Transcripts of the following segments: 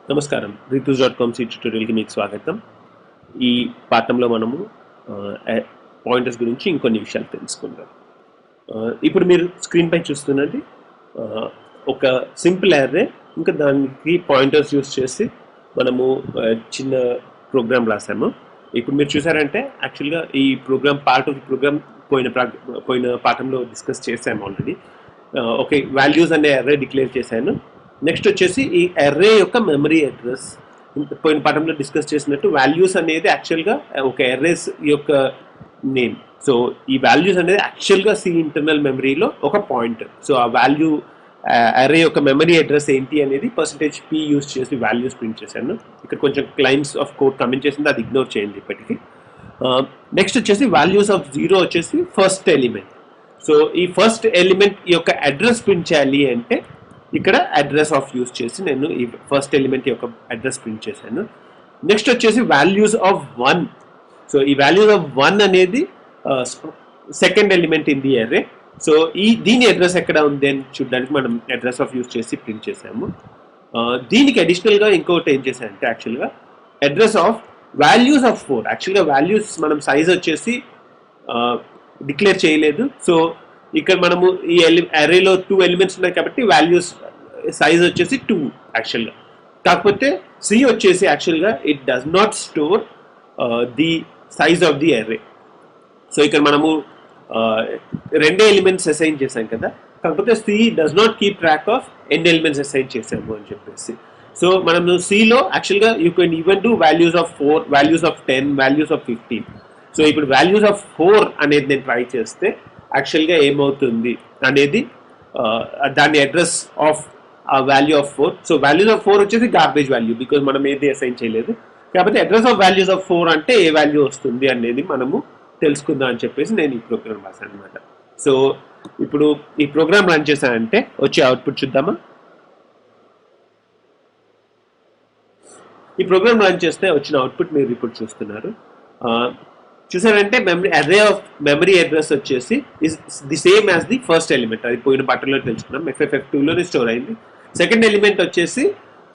నమస్కారం. రితూస్.com సి ట్యుటోరియల్‌కి మీకు స్వాగతం. ఈ పాఠంలో మనము పాయింటర్స్ గురించి ఇంకొన్ని విషయాలు తెలుసుకుందాం. ఇప్పుడు మీరు స్క్రీన్ పై చూస్తున్నది ఒక సింపుల్ అర్రే, ఇంకా దానికి పాయింటర్స్ యూస్ చేసి మనము చిన్న ప్రోగ్రామ్ రాసాము. ఇప్పుడు మీరు చూసారంటే యాక్చువల్గా ఈ program part of the program పోయిన పాఠంలో డిస్కస్ చేసాము ఆల్రెడీ. ఓకే, వాల్యూస్ అనే అర్రే డిక్లేర్ చేశాను. నెక్స్ట్ వచ్చేసి ఈ అర్రే యొక్క మెమరీ అడ్రస్ పోయిన పాఠంలో డిస్కస్ చేసినట్టు వాల్యూస్ అనేది యాక్చువల్గా ఒక అర్రేస్ యొక్క నేమ్. సో ఈ వాల్యూస్ అనేది యాక్చువల్గా సి ఇంటర్నల్ మెమరీలో ఒక పాయింటర్. సో ఆ వాల్యూ అర్రే యొక్క మెమరీ అడ్రస్ ఏంటి అనేది %p యూస్ చేసి వాల్యూస్ ప్రింట్ చేశాను. ఇక్కడ కొంచెం క్లైన్స్ ఆఫ్ కోడ్ కమెంట్ చేసింది, అది ఇగ్నోర్ చేయండి ఇప్పటికీ. నెక్స్ట్ వచ్చేసి వాల్యూస్ ఆఫ్ 0 వచ్చేసి ఫస్ట్ ఎలిమెంట్. సో ఈ ఫస్ట్ ఎలిమెంట్ యొక్క అడ్రస్ ప్రింట్ చేయాలి అంటే ఇక్కడ అడ్రస్ ఆఫ్ యూస్ చేసి నేను ఈ ఫస్ట్ ఎలిమెంట్ యొక్క అడ్రస్ ప్రింట్ చేశాను. నెక్స్ట్ వచ్చేసి వాల్యూస్ ఆఫ్ 1. సో ఈ వాల్యూస్ ఆఫ్ 1 అనేది second element in the array. So దీని అడ్రస్ ఎక్కడ ఉంది అని చూడడానికి మనం అడ్రస్ ఆఫ్ యూస్ చేసి ప్రింట్ చేసాము. దీనికి అడిషనల్గా ఇంకోటి ఏం చేశానంటే యాక్చువల్గా అడ్రస్ ఆఫ్ వాల్యూస్ ఆఫ్ 4. యాక్చువల్గా వాల్యూస్ మనం సైజ్ వచ్చేసి డిక్లేర్ చేయలేదు. సో ఇక్కడ మనము ఈ అర్రేలో 2 ఎలిమెంట్స్ ఉన్నాయి కాబట్టి వాల్యూస్ సైజ్ వచ్చేసి 2 యాక్చువల్గా. కాకపోతే సి వచ్చేసి actually it does not store the size of the array. So ఇక్కడ మనము 2 ఎలిమెంట్స్ అసైన్ చేసాం కదా, కాకపోతే C does not keep track of ఎన్ని ఎలిమెంట్స్ అసైన్ చేసాము అని చెప్పేసి. సో మనము సిలో actually you can even do values of 4, values of 10, values of 15. So ఇప్పుడు వాల్యూస్ ఆఫ్ 4 అనేది నేను ట్రై చేస్తే యాక్చువల్గా ఏమవుతుంది అనేది దాని address of value of 4. So values of 4 వచ్చేసి గార్బేజ్ వాల్యూ, బికాజ్ మనం ఏది అసైన్ చేయలేదు. కాబట్టి అడ్రస్ ఆఫ్ వాల్యూస్ ఆఫ్ 4 అంటే ఏ వాల్యూ వస్తుంది అనేది మనము తెలుసుకుందాం అని చెప్పేసి నేను ఈ ప్రోగ్రామ్ రాశాను అనమాట. సో ఇప్పుడు ఈ ప్రోగ్రామ్ రన్ చేశానంటే వచ్చే అవుట్పుట్ చూద్దామా. ఈ ప్రోగ్రామ్ రన్ చేస్తే వచ్చిన అవుట్పుట్ మీరు ఇప్పుడు చూస్తున్నారు. చూసారంటే అర్రే ఆఫ్ మెమరీ అడ్రస్ వచ్చేసి is the same as the first element. అది పోయిన పాఠంలో తెలుసుకున్నాం, FFF2లోనే స్టోర్ అయింది. సెకండ్ ఎలిమెంట్ వచ్చేసి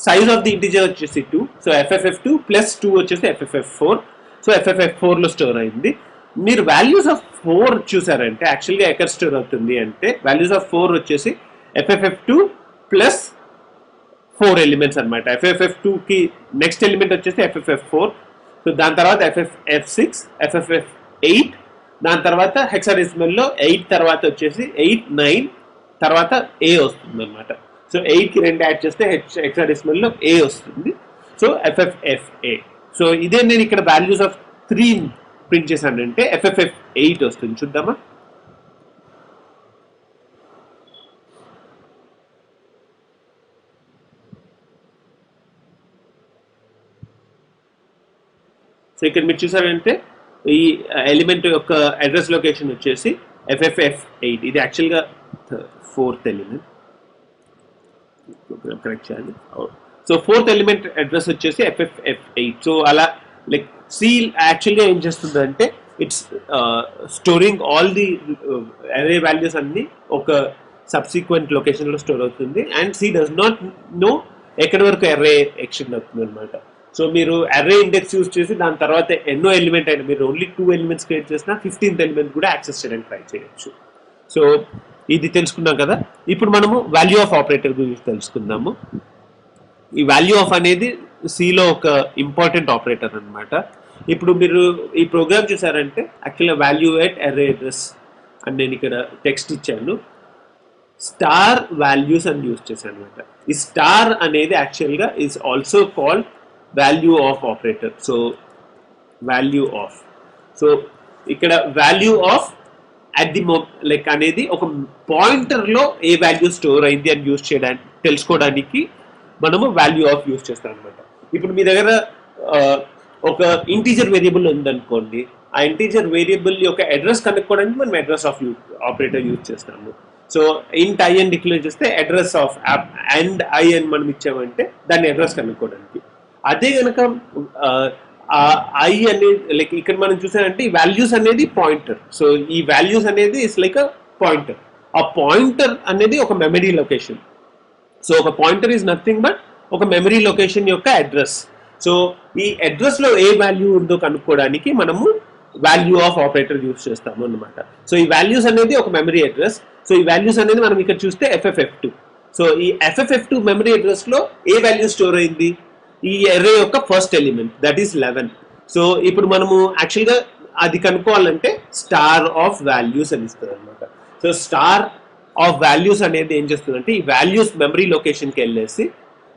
సైజ్ ఆఫ్ ది ఇంటిజర్ వచ్చేసి 2. సో FFF2 ప్లస్ 2 వచ్చేసి FFF4. సో FFF4లో స్టోర్ అయింది. మీరు వాల్యూస్ ఆఫ్ 4 చూసారంటే యాక్చువల్గా ఎక్కడ స్టోర్ అవుతుంది అంటే వాల్యూస్ ఆఫ్ 4 వచ్చేసి FFF2 ప్లస్ 4 ఎలిమెంట్స్ అనమాట. FFF2కి నెక్స్ట్ ఎలిమెంట్ వచ్చేసి FFF4. సో దాని తర్వాత FFF6, FFF8, దాని తర్వాత హెక్సాడెసిమల్లో 8 తర్వాత వచ్చేసి 8, 9 తర్వాత A వస్తుంది అనమాట. సో 8కి 2 యాడ్ చేస్తే హెక్సాడెసిమల్లో A వస్తుంది. So FFFA. సో ఇదే నేను ఇక్కడ వాల్యూస్ ఆఫ్ 3 ప్రింట్ చేశానంటే FFF8 వస్తుంది. చూద్దామా. సో ఇక్కడ మీరు చూసారంటే ఈ ఎలిమెంట్ యొక్క అడ్రస్ లొకేషన్ వచ్చేసి FFF8. ఇది యాక్చువల్గా 4th ఎలిమెంట్. కరెక్ట్ చేయాలి. సో 4th ఎలిమెంట్ అడ్రస్ వచ్చేసి FFF8. సో అలా లైక్ సి యాక్చువల్గా ఏం చేస్తుందంటే it's storing all the array values అన్ని ఒక సబ్సిక్వెంట్ లొకేషన్లో స్టోర్ అవుతుంది. And C does not know ఎక్కడి వరకు అర్రే ఎక్స్టెండ్ అవుతుంది అనమాట. సో మీరు అర్రే ఇండెక్స్ యూజ్ చేసి దాని తర్వాత ఎన్నో ఎలిమెంట్ అయినా మీరు ఓన్లీ 2 ఎలిమెంట్స్ క్రియేట్ చేసినా 15th ఎలిమెంట్ కూడా యాక్సెస్ చేయడానికి ట్రై చేయొచ్చు. సో ఇది తెలుసుకున్నాం కదా. ఇప్పుడు మనము వాల్యూ ఆఫ్ ఆపరేటర్ గురించి తెలుసుకుందాము. ఈ వాల్యూ ఆఫ్ అనేది సిలో ఒక ఇంపార్టెంట్ ఆపరేటర్ అనమాట. ఇప్పుడు మీరు ఈ ప్రోగ్రామ్ చూసారంటే యాక్చువల్గా వాల్యూ ఎట్ అర్రే అడ్రస్ అని నేను ఇక్కడ టెక్స్ట్ ఇచ్చాను. స్టార్ వాల్యూస్ అని యూజ్ చేశాను అనమాట. ఈ స్టార్ అనేది యాక్చువల్గా is also called value of operator. So value of, so ఇక్కడ value of at the like అనేది ఒక పాయింటర్లో ఏ వాల్యూ స్టోర్ అయింది అని యూజ్ చేయడానికి తెలుసుకోవడానికి మనము వాల్యూ ఆఫ్ యూజ్ చేస్తాం అనమాట. ఇప్పుడు మీ దగ్గర ఒక ఇంటీజర్ వేరియబుల్ ఉందనుకోండి, ఆ ఇంటీజర్ వేరియబుల్ యొక్క అడ్రస్ కనుక్కోవడానికి మనం అడ్రస్ ఆఫ్ ఆపరేటర్ యూజ్ చేస్తాము. సో ఇంట్ ఐ అని డిక్లేర్ చేస్తే అడ్రస్ ఆఫ్ అండ్ ఐ అని మనం ఇచ్చామంటే దాన్ని అడ్రస్ కనుక్కోవడానికి. అదే కనుక ఐ అనేది లైక్ ఇక్కడ మనం చూసామంటే ఈ వాల్యూస్ అనేది పాయింటర్. సో ఈ వాల్యూస్ అనేది ఇట్స్ లైక్ అ పాయింటర్. ఆ పాయింటర్ అనేది ఒక మెమరీ లొకేషన్. సో ఒక పాయింటర్ ఈజ్ నథింగ్ బట్ ఒక మెమరీ లొకేషన్ యొక్క అడ్రస్. సో ఈ అడ్రస్ లో ఏ వాల్యూ ఉందో కనుక్కోవడానికి మనము వాల్యూ ఆఫ్ ఆపరేటర్ యూస్ చేస్తాము అన్నమాట. సో ఈ వాల్యూస్ అనేది ఒక మెమరీ అడ్రస్. సో ఈ వాల్యూస్ అనేది మనం ఇక్కడ చూస్తే FFF2. సో ఈ FFF2 మెమరీ అడ్రస్ లో ఏ వాల్యూ స్టోర్ అయింది? ఈ అర్రే యొక్క first element, that is 11. So ఇప్పుడు మనము యాక్చువల్గా అది కనుక్కోవాలంటే స్టార్ ఆఫ్ వాల్యూస్ అని ఇస్తుంది అనమాట. సో స్టార్ ఆఫ్ వాల్యూస్ అనేది ఏం చేస్తుందంటే ఈ వాల్యూస్ మెమరీ లొకేషన్కి వెళ్ళేసి,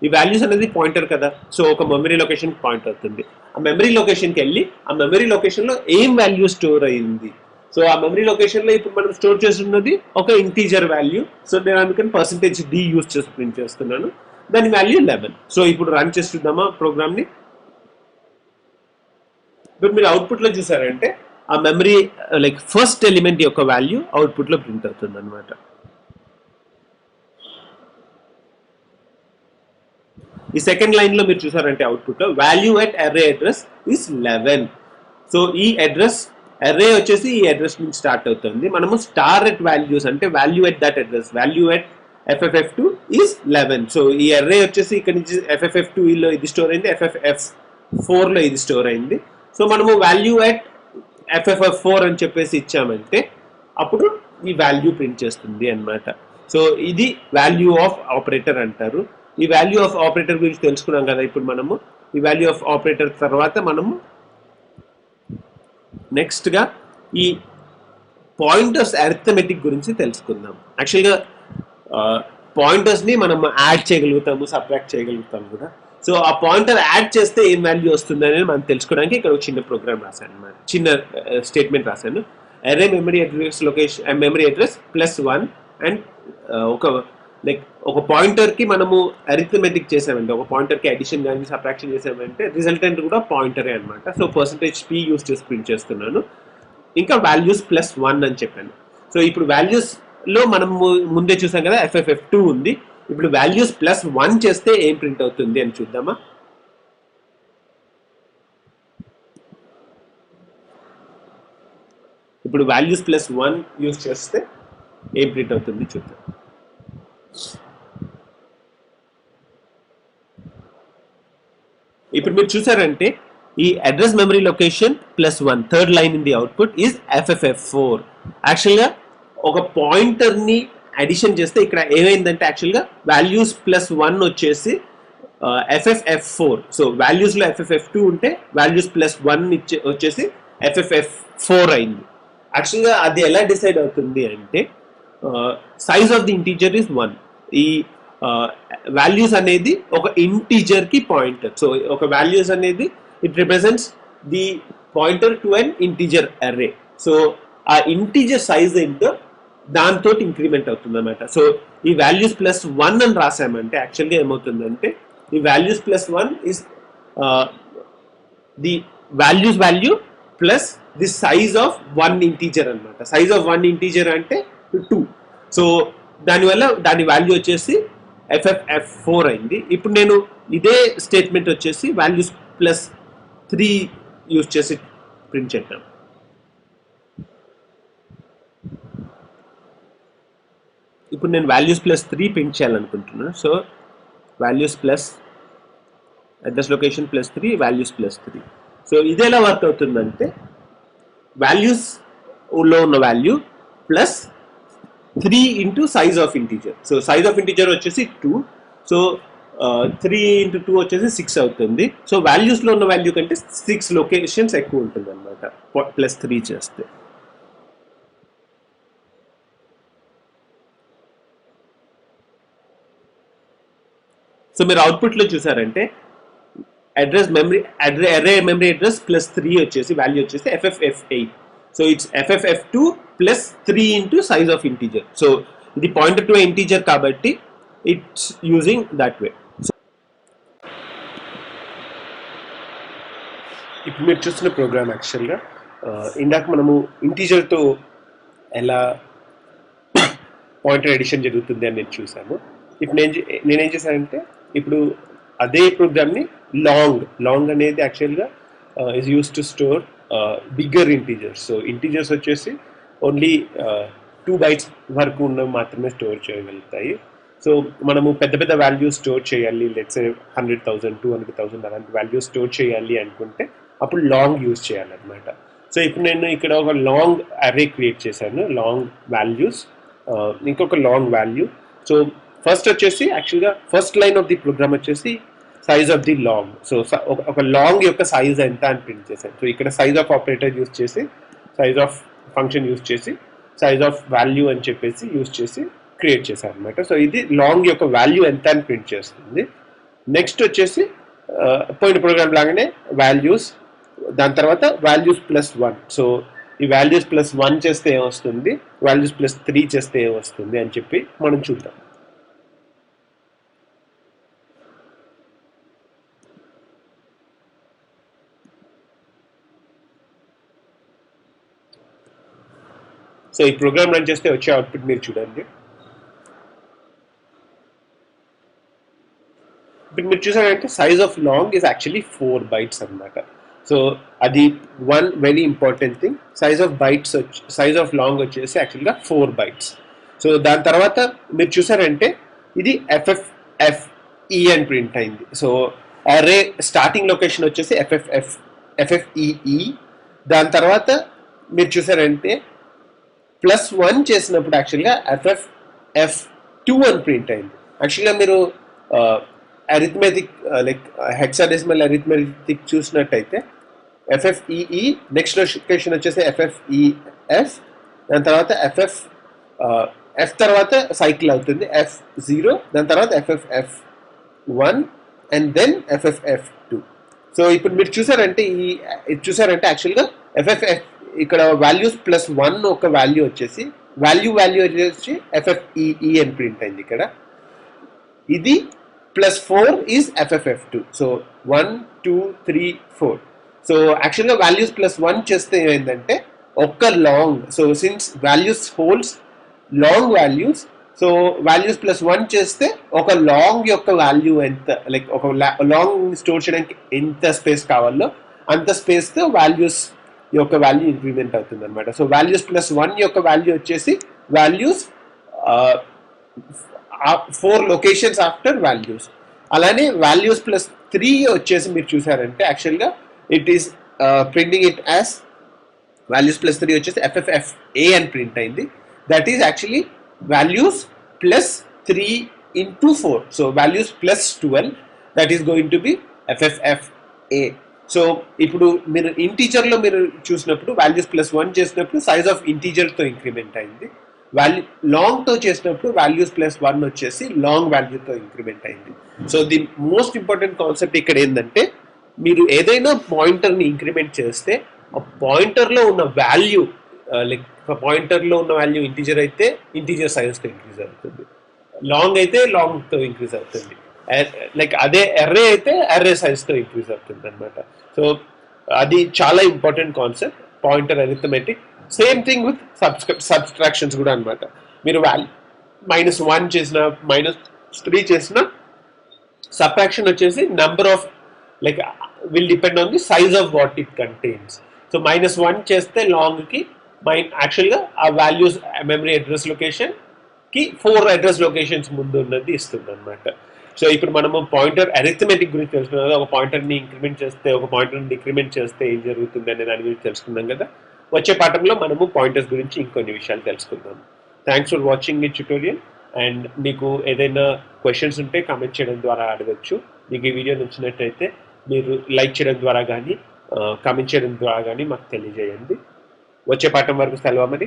ఈ వాల్యూస్ అనేది పాయింటర్ కదా, సో ఒక మెమరీ లొకేషన్ పాయింట్ అవుతుంది. ఆ మెమరీ లొకేషన్కి వెళ్ళి ఆ మెమరీ లొకేషన్లో ఏం వాల్యూ స్టోర్ అయింది. సో ఆ మెమరీ లొకేషన్లో ఇప్పుడు మనం స్టోర్ చేస్తున్నది ఒక ఇంటీజర్ వాల్యూ. సో నేను అందుకని %d యూస్ చేసి ప్రింట్ చేస్తున్నాను. దాని వాల్యూ 11. సో ఇప్పుడు రన్ చేసి చూద్దామా ప్రోగ్రామ్ని. ఇప్పుడు మీరు అవుట్పుట్లో చూసారంటే ఆ మెమరీ లైక్ ఫస్ట్ ఎలిమెంట్ యొక్క వాల్యూ అవుట్పుట్లో ప్రింట్ అవుతుంది అనమాట. ఈ సెకండ్ లైన్లో మీరు చూసారంటే అవుట్పుట్లో value at array address is 11. So ఈ అడ్రస్ అర్రే వచ్చేసి ఈ అడ్రస్ నుంచి స్టార్ట్ అవుతుంది. మనము స్టార్ ఎట్ వాల్యూస్ అంటే value at that address, value at FFF2 is 11. So ఈ అర్రే వచ్చేసి ఇక్కడ నుంచి FFF2లో ఇది స్టోర్ అయింది, FFF4లో ఇది స్టోర్ అయింది. సో మనము వాల్యూ ఎట్ FFF4 అని చెప్పేసి ఇచ్చామంటే అప్పుడు ఈ వాల్యూ ప్రింట్ చేస్తుంది అన్నమాట. సో ఇది వాల్యూ ఆఫ్ ఆపరేటర్ అంటారు. ఈ వాల్యూ ఆఫ్ ఆపరేటర్ గురించి తెలుసుకున్నాం కదా. ఇప్పుడు మనము ఈ వాల్యూ ఆఫ్ ఆపరేటర్ తర్వాత మనము నెక్స్ట్గా ఈ పాయింటర్స్ అరిథమెటిక్ గురించి తెలుసుకుందాం. యాక్చువల్గా పాయింటర్స్ని మనం యాడ్ చేయగలుగుతాము, సబ్ట్రాక్ట్ చేయగలుగుతాము కూడా. సో ఆ పాయింటర్ యాడ్ చేస్తే ఏం వాల్యూ వస్తుంది అనేది మనం తెలుసుకోవడానికి ఇక్కడ ఒక చిన్న ప్రోగ్రామ్ రాశాను అన్నమాట, చిన్న స్టేట్మెంట్ రాశాను. Array memory address location memory address +1 and ఒక పాయింటర్కి మనము అరిథమెటిక్ చేసామంటే, ఒక పాయింటర్కి అడిషన్ కానీ సబ్ట్రాక్షన్ చేసామంటే రిజల్టెంట్ కూడా పాయింటరే అనమాట. సో %p యూస్ చేసి ప్రింట్ చేస్తున్నాను. ఇంకా వాల్యూస్ +1 అని చెప్పాను. సో ఇప్పుడు వాల్యూస్లో మనం ముందే చూసాం కదా FFF2 ఉంది. ఇప్పుడు వాల్యూస్ +1 చేస్తే ఏం ప్రింట్ అవుతుంది అని చూద్దామా. ఇప్పుడు వాల్యూస్ +1 యూస్ చేస్తే ఏం ప్రింట్ అవుతుంది చూద్దాం. ఇప్పుడు మీరు చూసారంటే ఈ address memory location +1 third line in the output is FFF4. యాక్చువల్గా ఒక పాయింటర్ని అడిషన్ చేస్తే ఇక్కడ ఏమైందంటే యాక్చువల్గా వాల్యూస్ +1 వచ్చేసి FFF4. సో వాల్యూస్లో FFF2 ఉంటే వాల్యూస్ +1 వచ్చేసి FFF4 అయింది. యాక్చువల్గా అది ఎలా డిసైడ్ అవుతుంది అంటే size of the integer is 1. ఈ వాల్యూస్ అనేది ఒక ఇంటీజర్ కి పాయింటర్. సో ఒక వాల్యూస్ అనేది it represents the pointer to an integer array. So ఆ ఇంటీజర్ సైజ్ ఏంటో దాంతో ఇంక్రిమెంట్ అవుతుంది అన్నమాట. సో ఈ వాల్యూస్ +1 అని రాసామంటే యాక్చువల్గా ఏమవుతుందంటే ఈ values +1 is the values value plus the size of 1 integer అనమాట. సైజ్ ఆఫ్ 1 ఇంటీజర్ అంటే 2. సో దానివల్ల దాని వాల్యూ వచ్చేసి FFF4 అయింది. ఇప్పుడు నేను ఇదే స్టేట్మెంట్ వచ్చేసి వాల్యూస్ +3 యూజ్ చేసి ప్రింట్ చేద్దాం. ఇప్పుడు నేను వాల్యూస్ +3 ప్రింట్ చేయాలనుకుంటున్నాను. So values plus address location +3 values +3. So ఇది ఎలా వర్క్ అవుతుందంటే వాల్యూస్లో ఉన్న value +3 into size of integer. So size of integer వచ్చేసి 2. సో 3 × 2 వచ్చేసి 6 అవుతుంది. సో వాల్యూస్లో ఉన్న వాల్యూ కంటే 6 లొకేషన్స్ ఎక్కువ ఉంటుంది అనమాట +3 చేస్తే. సో మీరు అవుట్పుట్లో చూసారంటే address memory array memory address +3 వచ్చేసి వాల్యూ వచ్చేసి FFF8. So it's FFF2 +3 into size of integer. So ఇది పాయింటర్ టు ఇంటీజర్ కాబట్టి ఇట్స్ యూజింగ్ దట్ వే. ఇప్పుడు మీరు చూస్తున్న ప్రోగ్రామ్ యాక్చువల్గా ఇందాక మనము ఇంటీజర్తో ఎలా పాయింటర్ ఎడిషన్ జరుగుతుంది అని నేను చూసాను. ఇప్పుడు నేనేం చేశానంటే ఇప్పుడు అదే ప్రోగ్రామ్ని లాంగ్ అనేది యాక్చువల్గా is use to store bigger integers. So integers వచ్చేసి ఓన్లీ 2 bytes వరకు ఉన్నవి మాత్రమే స్టోర్ చేయగలుగుతాయి. సో మనము పెద్ద పెద్ద వాల్యూస్ స్టోర్ చేయాలి, లెట్స్ 100,000 200,000 అలాంటి వాల్యూస్ స్టోర్ చేయాలి అనుకుంటే అప్పుడు లాంగ్ యూజ్ చేయాలన్నమాట. సో ఇప్పుడు నేను ఇక్కడ ఒక లాంగ్ అర్రే క్రియేట్ చేశాను, లాంగ్ వాల్యూస్, ఇంకొక లాంగ్ వాల్యూ. సో ఫస్ట్ వచ్చేసి యాక్చువల్గా first line of the program వచ్చేసి size of the long. So ఒక లాంగ్ యొక్క సైజ్ ఎంత అని ప్రింట్ చేశాను. సో ఇక్కడ సైజ్ ఆఫ్ ఆపరేటర్ యూజ్ చేసి, సైజ్ ఆఫ్ ఫంక్షన్ యూజ్ చేసి, సైజ్ ఆఫ్ వాల్యూ అని చెప్పేసి యూజ్ చేసి క్రియేట్ చేశాను అనమాట. సో ఇది లాంగ్ యొక్క వాల్యూ ఎంత అని ప్రింట్ చేస్తుంది. నెక్స్ట్ వచ్చేసి పోయిన ప్రోగ్రామ్ లాగానే వాల్యూస్, దాని తర్వాత వాల్యూస్ +1. సో ఈ వాల్యూస్ +1 చేస్తే ఏమొస్తుంది, వాల్యూస్ +3 చేస్తే ఏమొస్తుంది అని చెప్పి మనం చూద్దాం. సో ఈ ప్రోగ్రామ్ రన్ చేస్తే వచ్చే అవుట్పుట్ మీరు చూడండి. ఇప్పుడు మీరు చూసారంటే size of long is actually 4 bytes అనమాట. సో అది one very important thing. Size of long వచ్చేసి యాక్చువల్గా 4 bytes. సో దాని తర్వాత మీరు చూసారంటే ఇది FFFE అని ప్రింట్ అయింది. సో అరే స్టార్టింగ్ లొకేషన్ వచ్చేసి FFEE. దాని తర్వాత మీరు చూసారంటే +1 చేసినప్పుడు యాక్చువల్గా FFF2 అని ప్రింట్ అయింది. యాక్చువల్గా మీరు అరిథమెటిక్ లైక్ హెక్సాడెసిమల్ అరిథమెటిక్ చూసినట్టయితే FFEE, నెక్స్ట్ లొకేషన్ వచ్చేసి FFEF, దాని తర్వాత F తర్వాత సైకిల్ అవుతుంది F0, దాని తర్వాత FFF1 and then FFF2. So ఇప్పుడు మీరు చూసారంటే యాక్చువల్గా FFF ఇక్కడ వాల్యూస్ +1 ఒక వాల్యూ వచ్చేసి వచ్చేసి FFEE అని ప్రింట్ అయింది. ఇక్కడ ఇది +4 ఈజ్ FFF2. సో 1 2 3 4. సో యాక్చువల్గా వాల్యూస్ +1 చేస్తే ఏమైందంటే ఒక్క long, so since values holds long values, so values +1 చేస్తే ఒక లాంగ్ యొక్క వాల్యూ ఎంత, లైక్ ఒక లాంగ్ స్టోర్ చేయడానికి ఎంత స్పేస్ కావాలో అంత స్పేస్తో వాల్యూస్ యొక్క వాల్యూ ఇంక్రిమెంట్ అవుతుంది అనమాట. సో వాల్యూస్ +1 యొక్క వాల్యూ వచ్చేసి వాల్యూస్ 4 లొకేషన్స్ ఆఫ్టర్ వాల్యూస్. అలానే వాల్యూస్ +3 వచ్చేసి మీరు చూసారంటే యాక్చువల్గా it is printing it as values +3 వచ్చేసి FFFA అని ప్రింట్ అయింది. That is actually values +3 into 4. So values +12, that is going to be FFFA. So ఇప్పుడు మీరు ఇంటీజర్లో మీరు చూసినప్పుడు వాల్యూస్ +1 చేసినప్పుడు సైజ్ ఆఫ్ ఇంటీజర్తో ఇంక్రిమెంట్ అయింది. లాంగ్తో చేసినప్పుడు వాల్యూస్ +1 వచ్చేసి లాంగ్ వాల్యూతో ఇంక్రిమెంట్ అయింది. So the most important concept ఇక్కడ ఏంటంటే మీరు ఏదైనా పాయింటర్ని ఇంక్రిమెంట్ చేస్తే ఆ పాయింటర్లో ఉన్న వాల్యూ, లైక్ పాయింటర్లో ఉన్న వాల్యూ ఇంటీజర్ అయితే ఇంటీజర్ సైజ్తో ఇంక్రీజ్ అవుతుంది, లాంగ్ అయితే లాంగ్తో ఇంక్రీజ్ అవుతుంది, లైక్ అదే అర్రే అయితే అర్రే సైజ్తో ఇంక్రీజ్ అవుతుంది అనమాట. సో అది చాలా important concept pointer arithmetic. Same thing with subtractions కూడా అనమాట. మీరు -1 చేసిన -3 చేసిన సబ్ట్రాక్షన్ వచ్చేసి number of like will depend on the size of what it contains. So -1 చేస్తే లాంగ్కి యాక్చువల్గా ఆ వాల్యూస్ మెమరీ అడ్రస్ లొకేషన్కి 4 అడ్రస్ లొకేషన్స్ ముందు ఉన్నది ఇస్తుంది అనమాట. సో ఇప్పుడు మనము పాయింటర్ అరిథమెటిక్ గురించి తెలుసుకున్నాం కదా, ఒక పాయింటర్ని ఇంక్రిమెంట్ చేస్తే ఒక పాయింటర్ని డిక్రిమెంట్ చేస్తే ఏం జరుగుతుంది అనే దాని గురించి తెలుసుకున్నాం కదా. వచ్చే పాఠంలో మనము పాయింటర్స్ గురించి ఇంకొన్ని విషయాలు తెలుసుకుందాం. థ్యాంక్స్ ఫర్ వాచింగ్ ఈ ట్యూటోరియల్. అండ్ మీకు ఏదైనా క్వశ్చన్స్ ఉంటే కామెంట్ చేయడం ద్వారా అడగచ్చు. మీకు ఈ వీడియో నచ్చినట్టయితే మీరు లైక్ చేయడం ద్వారా కానీ కామెంట్ చేయడం ద్వారా కానీ మాకు తెలియజేయండి. వచ్చే పాఠం వరకు సెలవు మరి.